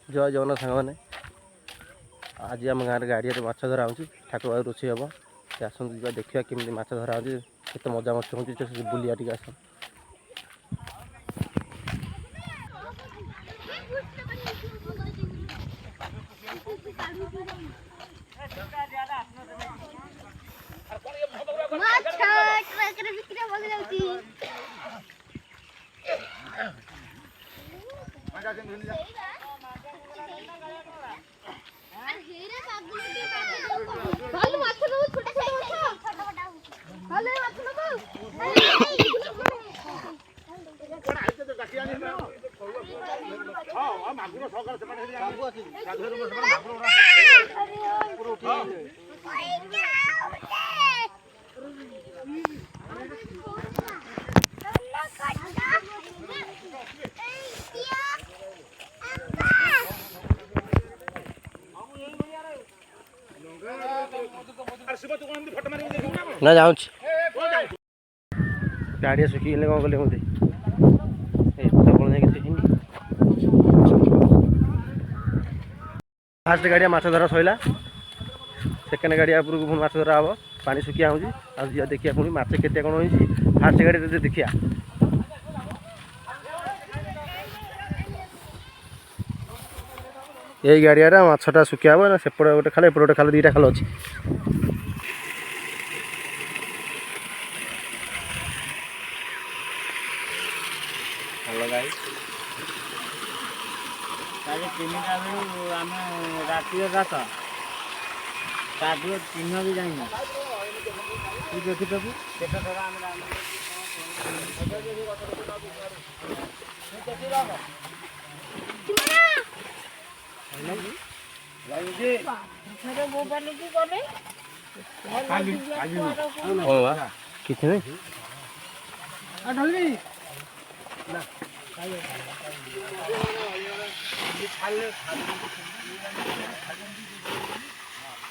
जय जगन्नाथ सांग मैंने आज आम गाँव गाड़िया माछ धरा हो ठाकुर बाबू रोषे हम आसतु देखा केमी माछ धरा होते मजा मस्त हो बुलिया टी आस ना जाऊँ गाड़िया सुखी कौन कले मुझे फास्ट गाड़िया माछ धरा सैला सेकेंड गाड़िया उपरକୁ पुणी माछ धरा हम पानी सुखिया हो देखिए पुणी माछ केते कौन हो फास्ट गाड़ी देखिया यही गाड़िया माछटा सुखिया हम ना सेपटे गोटे खाल एपटे गोटे खाल दीटा खाल अच्छी राति रात चिन्ह भी जाइए देखी देबू किसी नहीं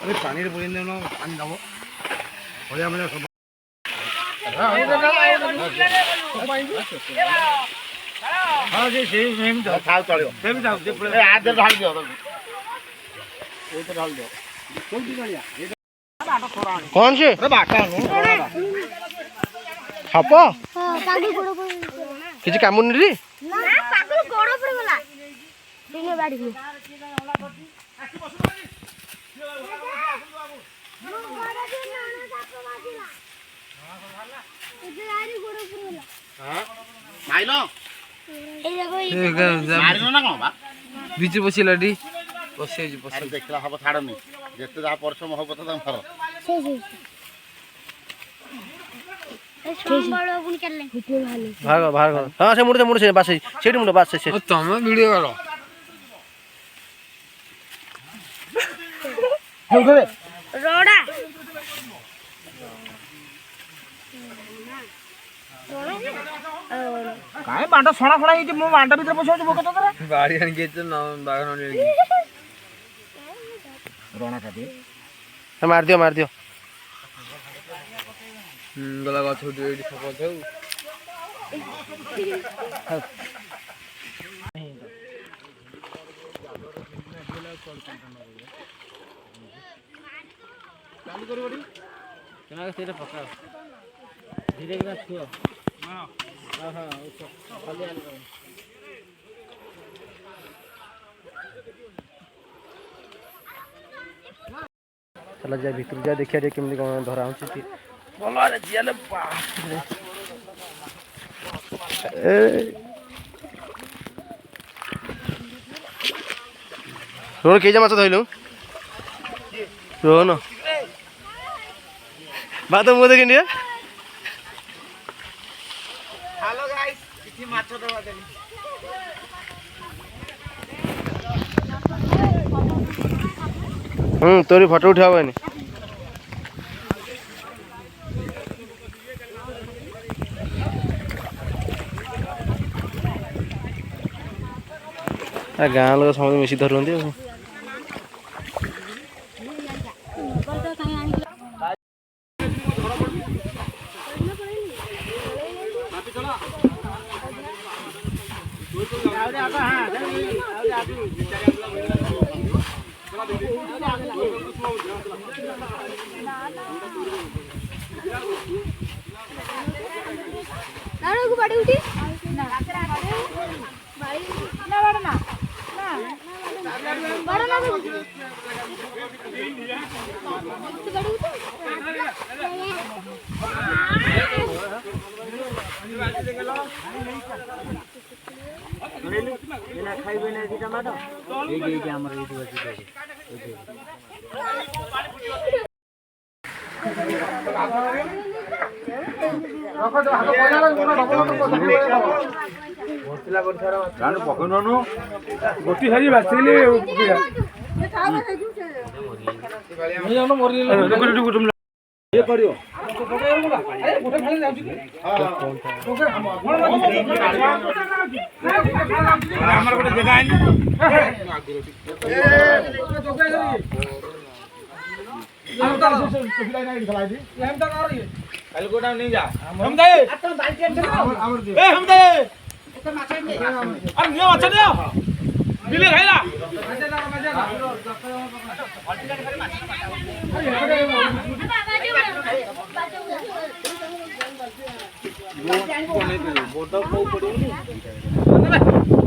अरे पानी रे बोलिन देनो पानी दबो होया मजा सब हां जे सेम तो खाल चलियो सेम जाओ जे ए आधे ढाल दियो ओ तो ढाल दियो कौन दी गाड़िया कौन से अरे बाटा नु साप हां पागल गोड़ पर किसी कामुनी रे ना पागल गोड़ पर गला दिने बाड़ी में माइलो मारिनो ना कोन बा बीच बसिलाडी बसे अरे देखला हबो छाड़नी जेते जा परिश्रम हबो त तम फर सोमवार गुण करले भाग भाग हां से मुड़ से बस सेठी मुड़ बस से तुम वीडियो करो रोड़ा काय बांटा सोना सोना ये मो बांटा भीतर बसो जो बकत तोरा गाड़ी आन के तो ना बागन ने रोना का दे मार दियो गला गछ एडी सपो छौ चालू करी बडी केना सेटा पका धीरे धीरे छुओ हां हां खाली आल चला जा भीतर जा देखिया रे केमनी कोन धरा होछि कि बोलो रे जियाले बाप रे ए रोन के जा माछ धइलु रोन बात मो देखिन रे हेलो गाइस किछि माछ दवा देली तोरी फोटो उठावे नि गाँ लोग समझ मिसी धरती నాన్నకు పడి ఉటి నా బాయి నా వడనా నా వడనా ଖାଇବେ ନା ଏଠି ଟମାଟୋ ଏଇଠି ଆମର ଏଇଠି ଅଛି ଗୋଟି ସାରି ବାଛିଲି ଇଏ କରିବ ଆମର ଗୋଟେ ଜାଗା ଆଇନି ଗୋଟା ନେଇ ଯା ମାଛ ନିଅ ବିଲେ ଖାଇଲା ବଡ଼ କୋଉ ପଡ଼ିବନି